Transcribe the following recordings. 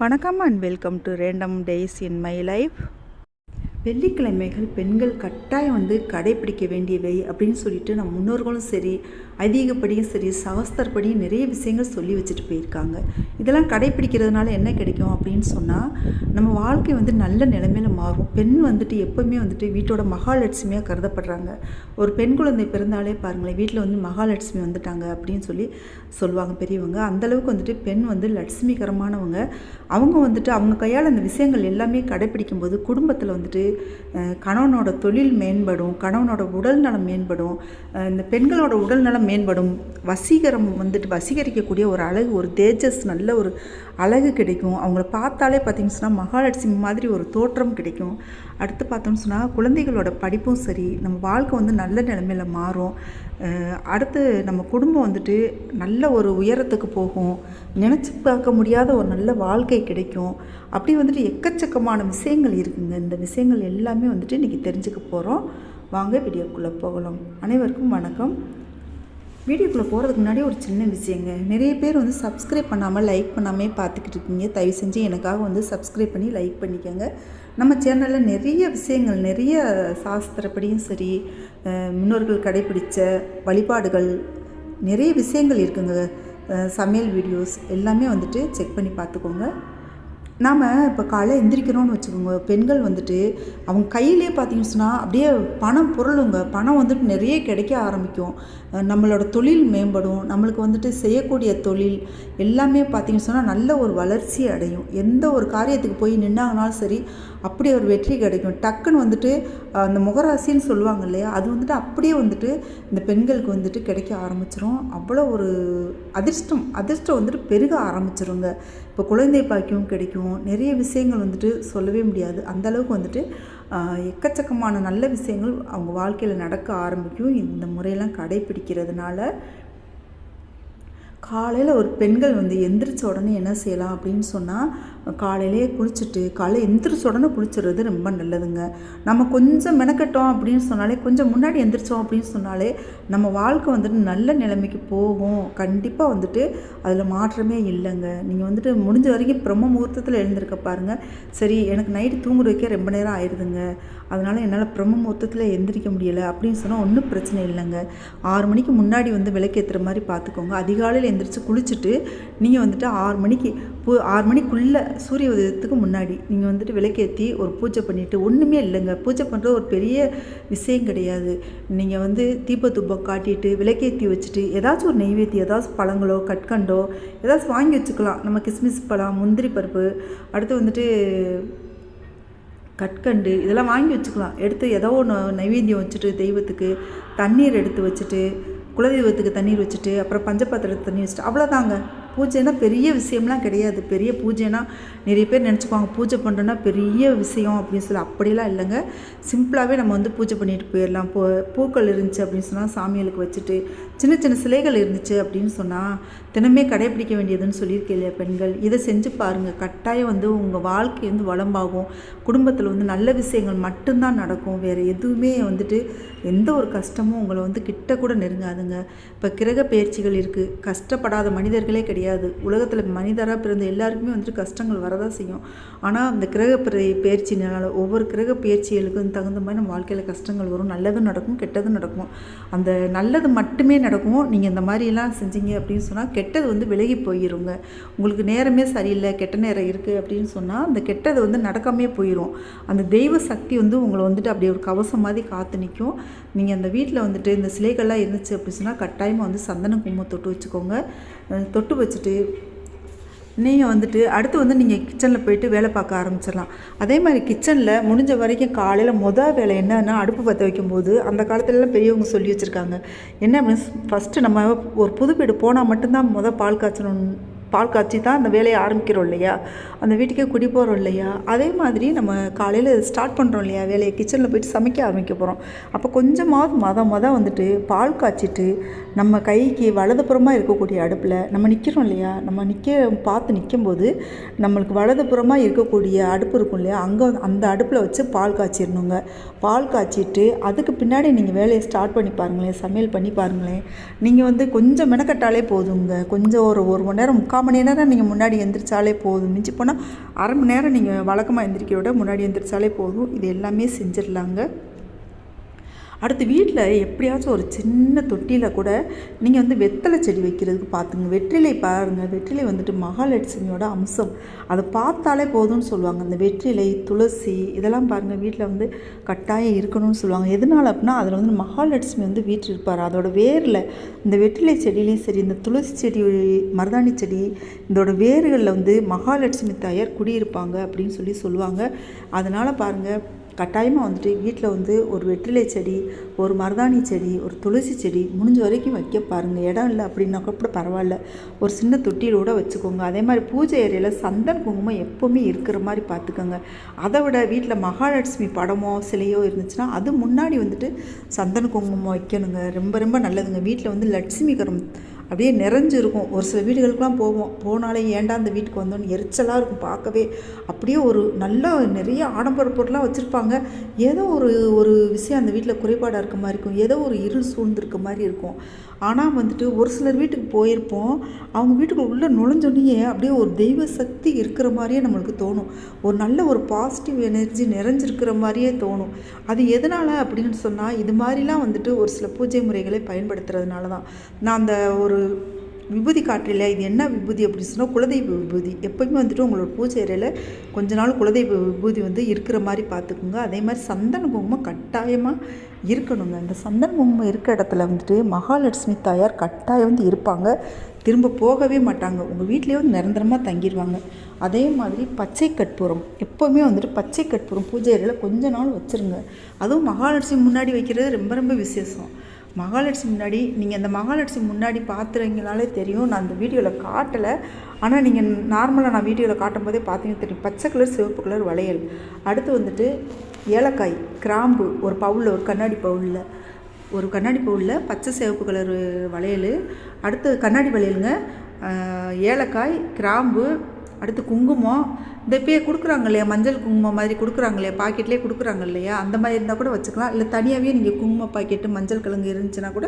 வணக்கம் and welcome to random days in my life. வெள்ளிக்கிழமைகள் பெண்கள் கட்டாயம் கடைப்பிடிக்க வேண்டியவை அப்படின்னு சொல்லிட்டு நம்ம முன்னோர்களும் சரி, ஐதீகப்படியும் சரி, சாஸ்திரப்படியும் நிறைய விஷயங்கள் சொல்லி வச்சுட்டு போயிருக்காங்க. இதெல்லாம் கடைப்பிடிக்கிறதுனால என்ன கிடைக்கும் அப்படின்னு சொன்னால், நம்ம வாழ்க்கை நல்ல நிலைமையில் மாறும். பெண் எப்போவுமே வீட்டோட மகாலட்சுமியாக கருதப்படுறாங்க. ஒரு பெண் குழந்தை பிறந்தாலே பாருங்களேன், வீட்டில் மகாலட்சுமி வந்துட்டாங்க அப்படின்னு சொல்லுவாங்க பெரியவங்க. அந்தளவுக்கு பெண் லட்சுமிகரமானவங்க. அவங்க அவங்க கையால் அந்த விஷயங்கள் எல்லாமே கடைப்பிடிக்கும் போது குடும்பத்தில் கணவனோட தொழில் மேம்படும், கணவனோட உடல் நலம் மேம்படும், இந்த பெண்களோட உடல் நலம் மேம்படும், வசீகரம் வசீகரிக்கக்கூடிய ஒரு அழகு, ஒரு தேஜஸ், நல்ல ஒரு அழகு கிடைக்கும். அவங்கள பார்த்தாலே பார்த்திங்கன்னு சொன்னால் மகாலட்சுமி மாதிரி ஒரு தோற்றம் கிடைக்கும். அடுத்து பார்த்தோம்னு சொன்னால் குழந்தைகளோட படிப்பும் சரி, நம்ம வாழ்க்கை நல்ல நிலைமையில் மாறும். அடுத்து நம்ம குடும்பம் நல்ல ஒரு உயரத்துக்கு போகும். நினச்சி பார்க்க முடியாத ஒரு நல்ல வாழ்க்கை கிடைக்கும். அப்படி எக்கச்சக்கமான விஷயங்கள் இருக்குங்க. இந்த விஷயங்கள் எல்லாமே இன்றைக்கி தெரிஞ்சுக்க போகிறோம். வாங்க வீடியோக்குள்ளே போகலாம். அனைவருக்கும் வணக்கம். வீடியோக்குள்ளே போகிறதுக்கு முன்னாடி ஒரு சின்ன விஷயங்க. நிறைய பேர் சப்ஸ்கிரைப் பண்ணாமல் லைக் பண்ணாமல் பார்த்துக்கிட்டு இருக்கீங்க. தயவு செஞ்சு எனக்காக சப்ஸ்கிரைப் பண்ணி லைக் பண்ணிக்கோங்க. நம்ம சேனலில் நிறைய விஷயங்கள், நிறைய சாஸ்திரப்படியும் சரி, முன்னோர்கள் கடைப்பிடித்த வழிபாடுகள், நிறைய விஷயங்கள் இருக்குங்க. சமையல் வீடியோஸ் எல்லாமே செக் பண்ணி பார்த்துக்கோங்க. நாம் இப்போ காலையில் எந்திரிக்கிறோன்னு வச்சுக்கோங்க, பெண்கள் அவங்க கையிலே பார்த்திங்கன்னு சொன்னால் அப்படியே பணம் பொருளுங்க. பணம் நிறைய கிடைக்க ஆரம்பிக்கும். நம்மளோட தொழில் மேம்படும். நம்மளுக்கு செய்யக்கூடிய தொழில் எல்லாமே பார்த்திங்கன்னு சொன்னால் நல்ல ஒரு வளர்ச்சி அடையும். எந்த ஒரு காரியத்துக்கு போய் நின்னாங்கனாலும் சரி, அப்படியே ஒரு வெற்றி கிடைக்கும். டக்குன்னு அந்த முகராசின்னு சொல்லுவாங்க இல்லையா, அது அப்படியே இந்த பெண்களுக்கு கிடைக்க ஆரம்பிச்சிரும். அவ்வளோ ஒரு அதிர்ஷ்டம் பெருக ஆரம்பிச்சிருங்க. இப்போ குழந்தை பாக்கியம் கிடைக்கும். நிறைய விஷயங்கள் சொல்லவே முடியாது. அந்தளவுக்கு எக்கச்சக்கமான நல்ல விஷயங்கள் அவங்க வாழ்க்கையில் நடக்க ஆரம்பிக்கும் இந்த முறையெல்லாம் கடைப்பிடிக்கிறதுனால. காலையில் ஒரு பெண்கள் எந்திரிச்ச உடனே என்ன செய்யலாம் அப்படின்னு சொன்னால், காலையிலே குளிச்சுட்டு, காலையில் எந்திரிச்ச உடனே குளிச்சுறது ரொம்ப நல்லதுங்க. நம்ம கொஞ்சம் மெனக்கட்டோம் அப்படின்னு சொன்னாலே, கொஞ்சம் முன்னாடி எந்திரிச்சோம் அப்படின்னு சொன்னாலே நம்ம வாழ்க்கை நல்ல நிலைமைக்கு போகும். கண்டிப்பாக அதில் மாற்றமே இல்லைங்க. நீங்கள் முடிஞ்ச வரைக்கும் பிரம்ம முகூர்த்தத்தில் எழுந்திருக்க பாருங்கள். சரி, எனக்கு நைட்டு தூங்குறதுக்கே ரொம்ப நேரம் ஆயிடுதுங்க, அதனால் என்னால் பிரம்ம முகூர்த்தத்தில் எந்திரிக்க முடியலை அப்படின்னு சொன்னால் ஒன்றும் பிரச்சனை இல்லைங்க. 6 மணிக்கு முன்னாடி விளக்கேற்றுற மாதிரி பார்த்துக்கோங்க. அதிகாலையில் எந்திரிச்சு குளிச்சுட்டு நீங்கள் 6 மணிக்குள்ளே சூரிய உதயத்துக்கு முன்னாடி நீங்கள் விளக்கேற்றி ஒரு பூஜை பண்ணிவிட்டு, ஒன்றுமே இல்லைங்க, பூஜை பண்ணுறது ஒரு பெரிய விஷயம் கிடையாது. நீங்கள் தீபத்தூபம் காட்டிட்டு விளக்கேற்றி வச்சுட்டு ஏதாச்சும் ஒரு நெய்வேத்தி, ஏதாச்சும் பழங்களோ கற்கண்டோ ஏதாச்சும் வாங்கி வச்சுக்கலாம். நம்ம கிஸ்மிஸ் பழம், முந்திரி பருப்பு, அடுத்து கற்கண்டு இதெல்லாம் வாங்கி வச்சுக்கலாம். எடுத்து ஏதோ ஒன்று நைவேத்தியம் வச்சுட்டு, தெய்வத்துக்கு தண்ணீர் எடுத்து வச்சுட்டு, குலதெய்வத்துக்கு தண்ணீர் வச்சுட்டு, அப்புறம் பஞ்சபாத்திரத்துக்கு தண்ணி வச்சுட்டு, அவ்வளோதாங்க. பூஜைனா பெரிய விஷயம்லாம் கிடையாது. பெரிய பூஜைனா நிறைய பேர் நினச்சிக்குவாங்க, பூஜை பண்ணுறோன்னா பெரிய விஷயம் அப்படின்னு சொல்லி. அப்படிலாம் இல்லைங்க. சிம்பிளாகவே நம்ம பூஜை பண்ணிட்டு போயிடலாம். பூக்கள் இருந்துச்சு அப்படின்னு சொன்னால் சாமிகளுக்கு வச்சுட்டு, சின்ன சின்ன சிலைகள் இருந்துச்சு அப்படின்னு சொன்னால் தினமே கடைப்பிடிக்க வேண்டியதுன்னு சொல்லியிருக்கேன் இல்லையா பெண்கள். இதை செஞ்சு பாருங்கள். கட்டாயம் உங்கள் வாழ்க்கை வளமாகும். குடும்பத்தில் நல்ல விஷயங்கள் மட்டும்தான் நடக்கும். வேறு எதுவுமே எந்த ஒரு கஷ்டமும் உங்களை கிட்ட கூட நெருங்காதுங்க. இப்போ கிரக பயிற்சிகள் இருக்குது. கஷ்டப்படாத மனிதர்களே கிடையாது. உலகத்தில் மனிதராக பிறந்த எல்லாருக்குமே கஷ்டங்கள் வரதான் செய்யும். ஆனால் அந்த கிரக பயிற்சினால ஒவ்வொரு கிரக பயிற்சிகளுக்கும் தகுந்த மாதிரி நம்ம வாழ்க்கையில் கஷ்டங்கள் வரும். நல்லதும் நடக்கும், கெட்டதும் நடக்கும். அந்த நல்லது மட்டுமே நடக்கும். நீங்கள் இந்த மாதிரிலாம் செஞ்சீங்க அப்படின்னு சொன்னால் கெட்டது விலகி போயிடுங்க. உங்களுக்கு நேரமே சரியில்லை, கெட்ட நேரம் இருக்குது அப்படின்னு சொன்னால் அந்த கெட்டது நடக்காமே போயிடும். அந்த தெய்வ சக்தி உங்களை அப்படியே ஒரு கவசம் மாதிரி காத்து நிற்கும். நீங்கள் அந்த வீட்டில் இந்த சிலைகள்லாம் இருந்துச்சு அப்படின்னு சொன்னால் கட்டாயமாக சந்தன குங்குமம் தொட்டு வச்சுக்கோங்க. தொட்டு வச்சுட்டு நீங்கள் அடுத்து நீங்கள் கிச்சனில் போயிட்டு வேலை பார்க்க ஆரம்பிச்சிடலாம். அதே மாதிரி கிச்சனில் முடிஞ்ச வரைக்கும் காலையில் வேலை என்னன்னா, அடுப்பு பற்ற வைக்கும்போது அந்த காலத்துலலாம் பெரியவங்க சொல்லி வச்சுருக்காங்க. என்ன அப்படின்னு, ஃபஸ்ட்டு நம்ம ஒரு புது வீடு போனால் மட்டும்தான் பால் காய்ச்சி தான் அந்த வேலையை ஆரம்பிக்கிறோம் இல்லையா, அந்த வீட்டுக்கே குடி போகிறோம் இல்லையா. அதே மாதிரி நம்ம காலையில் ஸ்டார்ட் பண்ணுறோம் இல்லையா வேலையை, கிச்சனில் போயிட்டு சமைக்க ஆரம்பிக்க போகிறோம். அப்போ கொஞ்சமாவது மொதல் பால் காய்ச்சிட்டு நம்ம கைக்கு வலதுபுறமாக இருக்கக்கூடிய அடுப்பில் நம்ம நிற்கிறோம் இல்லையா, நம்ம பார்த்து நிற்கும்போது நம்மளுக்கு வலதுபுறமாக இருக்கக்கூடிய அடுப்பு இருக்கும் இல்லையா, அங்கே அந்த அடுப்பில் வச்சு பால் காய்ச்சிடணுங்க. பால் காய்ச்சிட்டு அதுக்கு பின்னாடி நீங்கள் வேலையை ஸ்டார்ட் பண்ணி பாருங்களேன், சமையல் பண்ணி பாருங்களேன். நீங்கள் கொஞ்சம் மெனக்கட்டாலே போதுங்க. கொஞ்சம் ஒரு மணி நேரம் 3/4 மணி நேரம் நீங்கள் முன்னாடி எந்திரிச்சாலே போதும். மிஞ்சி போனால் அரை மணி நேரம் நீங்கள் வழக்கமாக எந்திரிக்கிறத விட முன்னாடி எந்திரிச்சாலே போதும். இது எல்லாமே செஞ்சிடலாங்க. அடுத்து வீட்டில் எப்படியாச்சும் ஒரு சின்ன தொட்டியில் கூட நீங்கள் வெத்தலை செடி வைக்கிறதுக்கு பார்த்துங்க. வெற்றிலை பாருங்கள், வெற்றிலை மகாலட்சுமியோட அம்சம். அதை பார்த்தாலே போதும்னு சொல்லுவாங்க. அந்த வெற்றிலை, துளசி இதெல்லாம் பாருங்கள் வீட்டில் கட்டாயம் இருக்கணும்னு சொல்லுவாங்க. எதனால் அப்படின்னா அதில் மகாலட்சுமி வீட்டில் இருப்பார். அதோட வேரில் இந்த வெற்றிலை செடியிலையும் சரி, இந்த துளசி செடி, மருதாணி செடி, இதோட வேர்களில் மகாலட்சுமி தாயார் குடியிருப்பாங்க அப்படின்னு சொல்லுவாங்க. அதனால் பாருங்கள் கட்டாயமாக வீட்டில் ஒரு வெற்றிலை செடி, ஒரு மருதாணி செடி, ஒரு துளசி செடி முடிஞ்ச வரைக்கும் வைக்க பாருங்கள். இடம் இல்லை அப்படின்னா கூட பரவாயில்ல, ஒரு சின்ன தொட்டியில் கூட வச்சுக்கோங்க. அதே மாதிரி பூஜை ஏரியாவில் சந்தன குங்குமம் எப்போவுமே இருக்கிற மாதிரி பார்த்துக்கோங்க. அதை விட வீட்டில் மகாலட்சுமி படமோ சிலையோ இருந்துச்சுன்னா அது முன்னாடி சந்தன குங்குமம் வைக்கணுங்க. ரொம்ப ரொம்ப நல்லதுங்க. வீட்டில் லட்சுமிகரம் அப்படியே நிறைஞ்சிருக்கும். ஒரு சில வீடுகளுக்கெலாம் போனாலே ஏன்டா அந்த வீட்டுக்கு வந்தோன்னு எரிச்சலாக இருக்கும் பார்க்கவே. அப்படியே ஒரு நல்ல நிறைய ஆடம்பர பொருளாக வச்சுருப்பாங்க. ஏதோ ஒரு விஷயம் அந்த வீட்டில் குறைபாடாக இருக்க மாதிரி இருக்கும், ஏதோ ஒரு இருள் சூழ்ந்திருக்க மாதிரி இருக்கும். ஆனால் ஒரு சிலர் வீட்டுக்கு போயிருப்போம், அவங்க வீட்டுக்கு உள்ளே நுழைஞ்சோடனே அப்படியே ஒரு தெய்வ சக்தி இருக்கிற மாதிரியே நம்மளுக்கு தோணும். ஒரு நல்ல ஒரு பாசிட்டிவ் எனர்ஜி நிறைஞ்சிருக்கிற மாதிரியே தோணும். அது எதனால் அப்படின்னு சொன்னால் இது மாதிரிலாம் ஒரு சில பூஜை முறைகளை பயன்படுத்துறதுனால தான். நான் அந்த ஒரு விபூதி காட்டில இது என்ன விபூதி அப்படின்னு சொன்னால் குலதெய்வ விபூதி. எப்போயுமே உங்களோட பூஜை அறையில் கொஞ்ச நாள் குலதெய்வ விபூதி இருக்கிற மாதிரி பார்த்துக்குங்க. அதே மாதிரி சந்தன குங்குமம் கட்டாயமாக இருக்கணுங்க. இந்த சந்தன குங்குமம் இருக்க இடத்துல மகாலட்சுமி தாயார் கட்டாயம் இருப்பாங்க. திரும்ப போகவே மாட்டாங்க. உங்கள் வீட்லேயே நிரந்தரமாக தங்கிடுவாங்க. அதே மாதிரி பச்சை கற்பூரம் எப்போவுமே பச்சை கற்பூரம் பூஜை அறையில் கொஞ்ச நாள் வச்சுருங்க. அதுவும் மகாலட்சுமி முன்னாடி வைக்கிறது ரொம்ப ரொம்ப விசேஷம். மகாலட்சுமி முன்னாடி நீங்கள் அந்த மகாலட்சுமி முன்னாடி பார்த்துறீங்கனாலே தெரியும். நான் அந்த வீடியோவில் காட்டலை, ஆனால் நீங்கள் நார்மலாக நான் வீடியோவில் காட்டும் போதே பார்த்தீங்கன்னா தெரியும். பச்சை கலர், சிவப்பு கலர் வளையல், அடுத்து ஏலக்காய், கிராம்பு ஒரு பவுலில், ஒரு கண்ணாடி பவுலில் பச்சை சிவப்பு கலர் வளையல், அடுத்து கண்ணாடி வளையலுங்க, ஏலக்காய், கிராம்பு, அடுத்து குங்குமம். இந்த இப்போயே கொடுக்குறாங்க இல்லையா, மஞ்சள் குங்குமம் மாதிரி கொடுக்குறாங்க இல்லையா, பாக்கெட்லேயே கொடுக்குறாங்க இல்லையா, அந்த மாதிரி இருந்தால் கூட வச்சுக்கலாம். இல்லை தனியாகவே நீங்கள் குங்குமம் பாக்கெட்டு மஞ்சள் கிழங்கு இருந்துச்சுன்னா கூட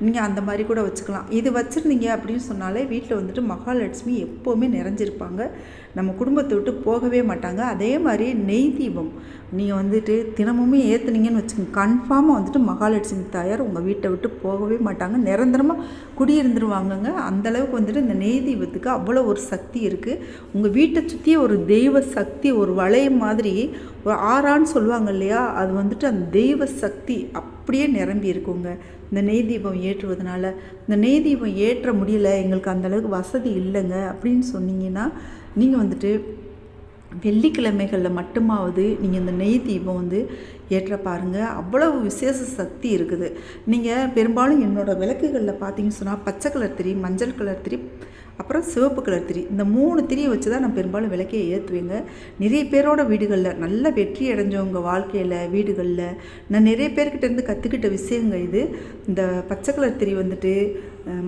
நீங்கள் அந்த மாதிரி கூட வச்சுக்கலாம். இது வச்சுருந்தீங்க அப்படின்னு சொன்னாலே வீட்டில் மகாலட்சுமி எப்போவுமே நிறைஞ்சிருப்பாங்க. நம்ம குடும்பத்தை விட்டு போகவே மாட்டாங்க. அதே மாதிரி நெய் தீபம் நீங்கள் தினமுமே ஏற்றுனீங்கன்னு வச்சுக்கோங்க, கன்ஃபார்மாக மகாலட்சுமி தாயார் உங்கள் வீட்டை விட்டு போகவே மாட்டாங்க, நிரந்தரமாக குடியிருந்துருவாங்கங்க. அந்தளவுக்கு இந்த நெய் தீபத்துக்கு அவ்வளோ ஒரு சக்தி இருக்குது. உங்கள் வீட்டை சுற்றி ஒரு தெய்வ சக்தி, ஒரு வளையம் மாதிரி ஒரு ஆறான்னு சொல்லுவாங்க இல்லையா, அது அந்த தெய்வ சக்தி அப்படியே நிரம்பி இருக்குங்க இந்த நெய் தீபம் ஏற்றுவதனால. இந்த நெய் தீபம் ஏற்ற முடியல, எங்களுக்கு அந்தளவுக்கு வசதி இல்லைங்க அப்படின்னு சொன்னீங்கன்னா நீங்கள் வெள்ளிக்கிழமைகளில் மட்டுமாவது நீங்கள் இந்த நெய் தீபம் ஏற்ற பாருங்கள். அவ்வளவு விசேஷ சக்தி இருக்குது. நீங்கள் பெரும்பாலும் என்னோடய விளக்குகளில் பார்த்தீங்கன்னு சொன்னால் பச்சை கலர் திரி, மஞ்சள் கலர் திரி, அப்புறம் சிவப்பு கலர் திரி, இந்த 3 திரியை வச்சு தான் நான் பெரும்பாலும் விளக்கையை ஏற்றுவேங்க. நிறைய பேரோட வீடுகளில் நல்ல வெற்றி அடைஞ்சவங்க வாழ்க்கையில் வீடுகளில் நான் நிறைய பேர்கிட்டேருந்து கற்றுக்கிட்ட விஷயங்க இது. இந்த பச்சை கலர் திரி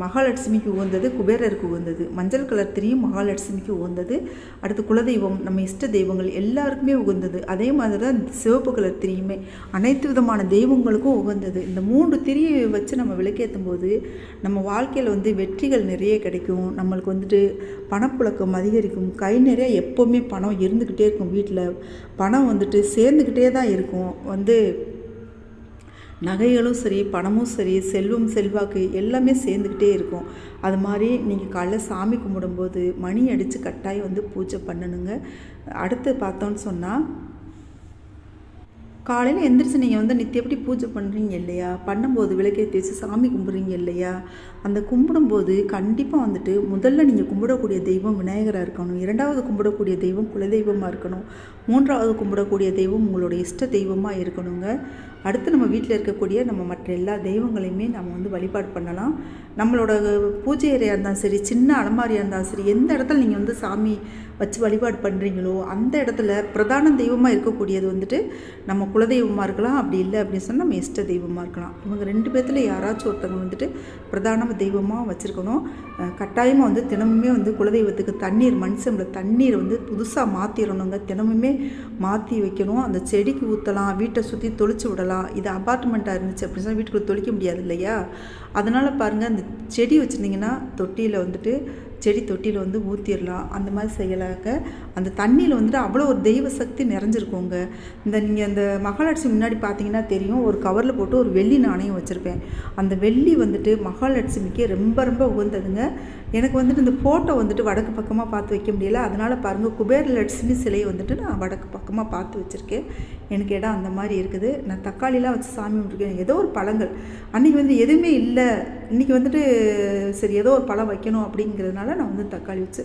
மகாலட்சுமிக்கு உகந்தது, குபேரருக்கு உகந்தது. மஞ்சள் கலர் திரியும் மகாலட்சுமிக்கு உகந்தது. அடுத்து குலதெய்வம், நம்ம இஷ்ட தெய்வங்கள் எல்லாருக்குமே உகந்தது. அதே மாதிரி தான் சிவப்பு கலர் திரியுமே அனைத்து விதமான தெய்வங்களுக்கும் உகந்தது. இந்த 3 திரியை வச்சு நம்ம விளக்கேற்றும் போது நம்ம வாழ்க்கையில் வெற்றிகள் நிறைய கிடைக்கும். நம்மளுக்கு பணப்புழக்கம் அதிகரிக்கும். கை நிறைய எப்போவுமே பணம் இருந்துக்கிட்டே இருக்கும். வீட்டில் பணம் சேர்ந்துக்கிட்டே தான் இருக்கும். நகைகளும் சரி, பணமும் சரி, செல்வம் செல்வாக்கு எல்லாமே சேர்ந்துக்கிட்டே இருக்கும். அது மாதிரி நீங்கள் காலைல சாமி கும்பிடும்போது மணி அடித்து கட்டாயம் பூஜை பண்ணணுங்க. அடுத்து பார்த்தோன்னு சொன்னால் காலையில் எந்திரிச்சு நீங்கள் நித்தியப்படி பூஜை பண்ணுறீங்க இல்லையா, பண்ணும்போது விளக்கேற்றி வச்சு சாமி கும்பிட்றீங்க இல்லையா, அந்த கும்பிடும்போது கண்டிப்பாக முதல்ல நீங்கள் கும்பிடக்கூடிய தெய்வம் விநாயகராக இருக்கணும், 2வது கும்பிடக்கூடிய தெய்வம் குலதெய்வமாக இருக்கணும், 3வது கும்பிடக்கூடிய தெய்வம் உங்களுடைய இஷ்ட தெய்வமாக இருக்கணுங்க. அடுத்து நம்ம வீட்டில் இருக்கக்கூடிய நம்ம மற்ற எல்லா தெய்வங்களையுமே நம்ம வழிபாடு பண்ணலாம். நம்மளோட பூஜை அறையாக இருந்தாலும் சரி, சின்ன அலமாரியாக இருந்தாலும் சரி, எந்த இடத்துல நீங்கள் சாமி வச்சு வழிபாடு பண்ணுறீங்களோ அந்த இடத்துல பிரதான தெய்வமாக இருக்கக்கூடியது வந்துட்டு நம்ம குலதெய்வமாக இருக்கலாம். அப்படி இல்லை அப்படின்னு சொன்னால் நம்ம இஷ்ட தெய்வமாக இருக்கலாம். இவங்க 2 பேர்த்தில் யாராச்சும் ஒருத்தவங்க வந்துட்டு பிரதான தெய்வமாக வச்சுருக்கணும். கட்டாயமாக வந்து தினமுமே வந்து குலதெய்வத்துக்கு தண்ணீர், மண் செம்பில் தண்ணீர் வந்து புதுசாக மாற்றிடணுங்க. தினமுமே மாற்றி வைக்கணும். அந்த செடிக்கு ஊற்றலாம், வீட்டை சுற்றி தொளிச்சு விடலாம். இது அபார்ட்மெண்ட்டாக இருந்துச்சு அப்படின்னு சொன்னால் வீட்டுக்குள்ளே தொளிக்க முடியாது இல்லையா? அதனால் பாருங்கள், அந்த செடி வச்சுருந்தீங்கன்னா தொட்டியில் வந்துட்டு செடி தொட்டியில் வந்து ஊற்றிடலாம். அந்த மாதிரி செய்யலாக்க அந்த தண்ணியில் வந்துட்டு அவ்வளோ ஒரு தெய்வ சக்தி நிறைஞ்சிருக்கோங்க. நீங்கள் அந்த மகாலட்சுமி முன்னாடி பார்த்தீங்கன்னா தெரியும், ஒரு கவரில் போட்டு ஒரு வெள்ளி நாணயம் வச்சுருப்பேன். அந்த வெள்ளி வந்துட்டு மகாலட்சுமிக்கு ரொம்ப ரொம்ப உகந்ததுங்க. எனக்கு வந்துட்டு இந்த ஃபோட்டோ வந்துட்டு வடக்கு பக்கமாக பார்த்து வைக்க முடியல. அதனால் பாருங்கள், குபேர லட்சுமி சிலையை வந்துட்டு நான் வடக்கு பக்கமாக பார்த்து வச்சுருக்கேன். எனக்கு இடம் அந்த மாதிரி இருக்குது. நான் தக்காளிலாம் வச்சு சாமி கும்பிட்டுருக்கேன். ஏதோ ஒரு பழங்கள் அன்றைக்கி வந்து எதுவுமே இல்லை, இன்றைக்கி வந்துட்டு சரி ஏதோ ஒரு பழம் வைக்கணும் அப்படிங்கிறதுனால நான் வந்து தக்காளி வச்சு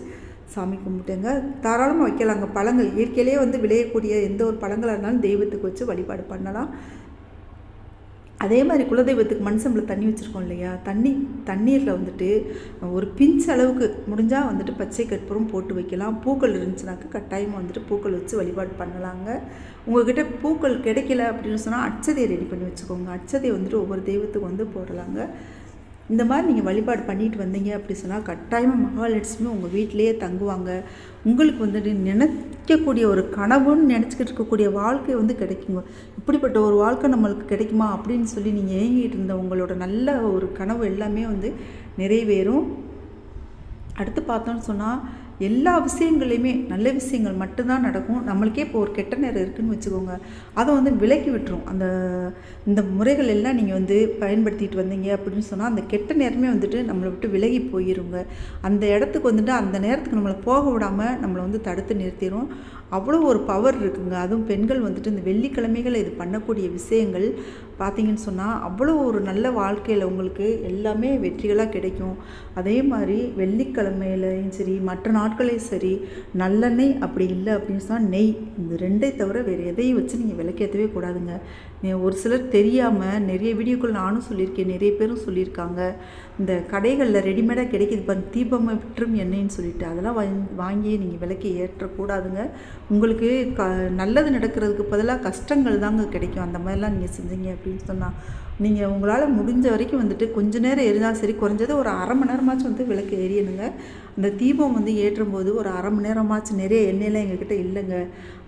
சாமி கும்பிட்டேங்க. தாராளமாக வைக்கலாங்க. பழங்கள் இயற்கையிலே வந்து விளையக்கூடிய எந்த ஒரு பழங்களாக இருந்தாலும் தெய்வத்துக்கு வச்சு வழிபாடு பண்ணலாம். அதே மாதிரி குலதெய்வத்துக்கு மண் செம்பில் தண்ணி வச்சுருக்கோம் இல்லையா? தண்ணீரில் வந்துட்டு ஒரு பிஞ்ச் அளவுக்கு முடிஞ்சால் வந்துட்டு பச்சை கற்பூரம் போட்டு வைக்கலாம். பூக்கள் இருந்துச்சுனாக்கா கட்டாயமாக வந்துட்டு பூக்கள் வச்சு வழிபாடு பண்ணலாங்க. உங்கள்கிட்ட பூக்கள் கிடைக்கல அப்படின்னு சொன்னால் அட்சதையை ரெடி பண்ணி வச்சுக்கோங்க. அட்சதையை வந்துட்டு ஒவ்வொரு தெய்வத்துக்கு வந்து போடலாங்க. இந்த மாதிரி நீங்கள் வழிபாடு பண்ணிட்டு வந்தீங்க அப்படி சொன்னால் கட்டாயமாக மகாலட்சுமி உங்கள் வீட்டிலேயே தங்குவாங்க. உங்களுக்கு வந்துட்டு நினைக்கக்கூடிய ஒரு கனவுன்னு நினச்சிக்கிட்டு இருக்கக்கூடிய வாழ்க்கை வந்து கிடைக்குங்க. இப்படிப்பட்ட ஒரு வாழ்க்கை நம்மளுக்கு கிடைக்குமா அப்படின்னு சொல்லி நீங்கள் ஏங்கிட்டு இருந்த உங்களோட நல்ல ஒரு கனவு எல்லாமே வந்து நிறைவேறும். அடுத்து பார்த்தோன்னு சொன்னால் எல்லா விஷயங்களையுமே நல்ல விஷயங்கள் மட்டும்தான் நடக்கும். நம்மளுக்கே இப்போ ஒரு கெட்ட நேரம் இருக்குதுன்னு வச்சுக்கோங்க, அதை வந்து விலக்கி விட்டுரும். இந்த முறைகள் எல்லாம் நீங்கள் வந்து பயன்படுத்திட்டு வந்தீங்க அப்படின்னு சொன்னால் அந்த கெட்ட நேரமே வந்துட்டு நம்மளை விட்டு விலகி போயிருங்க. அந்த இடத்துக்கு வந்துட்டு அந்த நேரத்துக்கு நம்மளை போக விடாமல் நம்மளை வந்து தடுத்து நிறுத்திடும். அவ்வளோ ஒரு பவர் இருக்குங்க. அதுவும் பெண்கள் வந்துட்டு இந்த வெள்ளிக்கிழமைகள் இது பண்ணக்கூடிய விஷயங்கள் பார்த்திங்கன்னு சொன்னால் அவ்வளோ ஒரு நல்ல வாழ்க்கையில் உங்களுக்கு எல்லாமே வெற்றிகளாக கிடைக்கும். அதே மாதிரி வெள்ளிக்கிழமையிலையும் சரி மற்ற நாட்களையும் சரி நல்லெண்ணெய் அப்படி இல்லை அப்படின்னு சொன்னால் நெய், இந்த 2ஐ தவிர வேறு எதையும் வச்சு நீங்கள் விளக்கேற்றவே கூடாதுங்க. ஒரு சிலர் தெரியாமல் நிறைய வீடியோக்கள் நானும் சொல்லியிருக்கேன், நிறைய பேரும் சொல்லியிருக்காங்க. இந்த கடைகளில் ரெடிமேடாக கிடைக்கிது தீபம் விற்றும் எண்ணெய்ன்னு சொல்லிட்டு அதெல்லாம் வாங்கி நீங்கள் விளக்கி ஏற்றக்கூடாதுங்க. உங்களுக்கு நல்லது நடக்கிறதுக்கு பதிலாக கஷ்டங்கள் தாங்க கிடைக்கும். அந்த மாதிரிலாம் நீங்கள் செஞ்சீங்க அப்படின்னு சொன்னால் நீங்கள் உங்களால் முடிஞ்ச வரைக்கும் வந்துட்டு கொஞ்சம் நேரம் எரிஞ்சாலும் சரி, குறைஞ்சது ஒரு அரை மணி நேரமாச்சும் வந்து விளக்கு எரியணுங்க. அந்த தீபம் வந்து ஏற்றும் போது ஒரு அரை மணி நேரமாச்சும், நிறைய எண்ணெயெல்லாம் எங்ககிட்ட இல்லைங்க,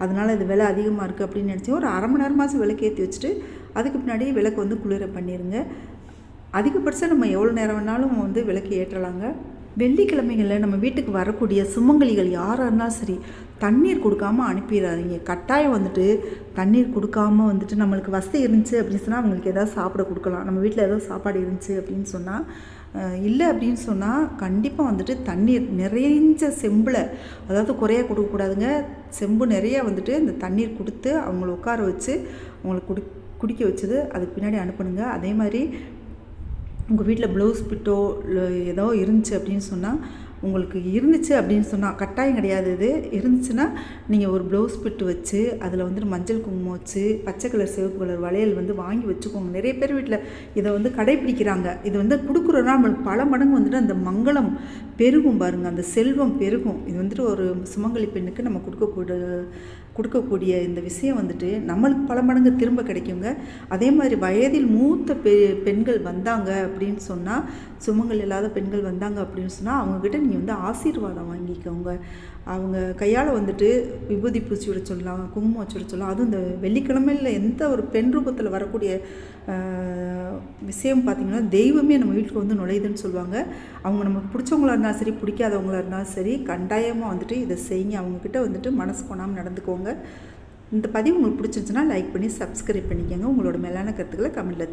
அதனால் இது விலை அதிகமாக இருக்குது அப்படின்னு நினச்சி ஒரு அரை மணி நேரமாச்சும் விளக்கு ஏற்றி வச்சுட்டு அதுக்கு பின்னாடி விளக்கு வந்து குளிர பண்ணிடுங்க. அதிகபட்சம் நம்ம எவ்வளோ நேரம் வேணாலும் வந்து விளக்கு ஏற்றலாங்க. வெள்ளிக்கிழமைகளில் நம்ம வீட்டுக்கு வரக்கூடிய சுமங்கலிகள் யாராக இருந்தாலும் சரி தண்ணீர் கொடுக்காமல் அனுப்பிடாதீங்க. கட்டாயம் வந்துட்டு தண்ணீர் கொடுக்காம வந்துட்டு நம்மளுக்கு வசதி இருந்துச்சு அப்படின்னு சொன்னால் அவங்களுக்கு எதாவது சாப்பிட கொடுக்கலாம். நம்ம வீட்டில் ஏதாவது சாப்பாடு இருந்துச்சு அப்படின்னு சொன்னால், இல்லை அப்படின்னு சொன்னால் கண்டிப்பாக வந்துட்டு தண்ணீர் நிறைஞ்ச செம்பில், அதாவது குறைய கொடுக்கக்கூடாதுங்க, செம்பு நிறைய வந்துட்டு இந்த தண்ணீர் கொடுத்து அவங்கள உட்கார வச்சு அவங்களுக்கு குடிக்க வச்சது அதுக்கு பின்னாடி அனுப்பணுங்க. அதே மாதிரி உங்கள் வீட்டில் ப்ளவுஸ் பிட்டோ இல்லை ஏதோ இருந்துச்சு அப்படின்னு சொன்னால், உங்களுக்கு இருந்துச்சு அப்படின்னு சொன்னால் கட்டாயம் கிடையாது, இது இருந்துச்சுன்னா நீங்கள் ஒரு ப்ளவுஸ் பிட்டு வச்சு அதில் வந்துட்டு மஞ்சள் குங்குமம் வச்சு பச்சை கலர் சிவப்பு கலர் வளையல் வந்து வாங்கி வச்சுக்கோங்க. நிறைய பேர் வீட்டில் இதை வந்து கடைப்பிடிக்கிறாங்க. இது வந்து கொடுக்குறோன்னா நம்மளுக்கு பல மடங்கு வந்துட்டு அந்த மங்களம் பெருகும் பாருங்கள், அந்த செல்வம் பெருகும். இது வந்துட்டு ஒரு சுமங்கலி பெண்ணுக்கு நம்ம கொடுக்கக்கூடிய இந்த விஷயம் வந்துட்டு நம்மளுக்கு பல மடங்கு திரும்ப கிடைக்குங்க. அதே மாதிரி வயதில் மூத்த பெண்கள் வந்தாங்க அப்படின்னு சொன்னால், சுமங்கல் இல்லாத பெண்கள் வந்தாங்க அப்படின்னு சொன்னால் அவங்கக்கிட்ட நீங்கள் வந்து ஆசீர்வாதம் வாங்கிக்கோங்க. அவங்க கையால் வந்துட்டு விபூதி பூச்சி விட சொல்லலாம், குங்குமம் வச்சு விட சொல்லலாம். அதுவும் இந்த வெள்ளிக்கிழமையில் எந்த ஒரு பெண் ரூபத்தில் வரக்கூடிய விஷயம் பார்த்திங்கன்னா தெய்வமே நம்ம வீட்டுக்கு வந்து நுழையுதுன்னு சொல்லுவாங்க. அவங்க நமக்கு பிடிச்சவங்களா இருந்தாலும் சரி பிடிக்காதவங்களா இருந்தாலும் சரி கட்டாயமாக வந்துட்டு இதை செய்யுங்க. அவங்கக்கிட்ட வந்துட்டு மனசு போனாமல் நடந்துக்கோங்க. இந்த பதிவு உங்களுக்கு பிடிச்சிருந்துச்சுன்னா லைக் பண்ணி சப்ஸ்கிரைப் பண்ணிக்கோங்க. உங்களோட மேலான கருத்துக்களை கமெண்ட்டில்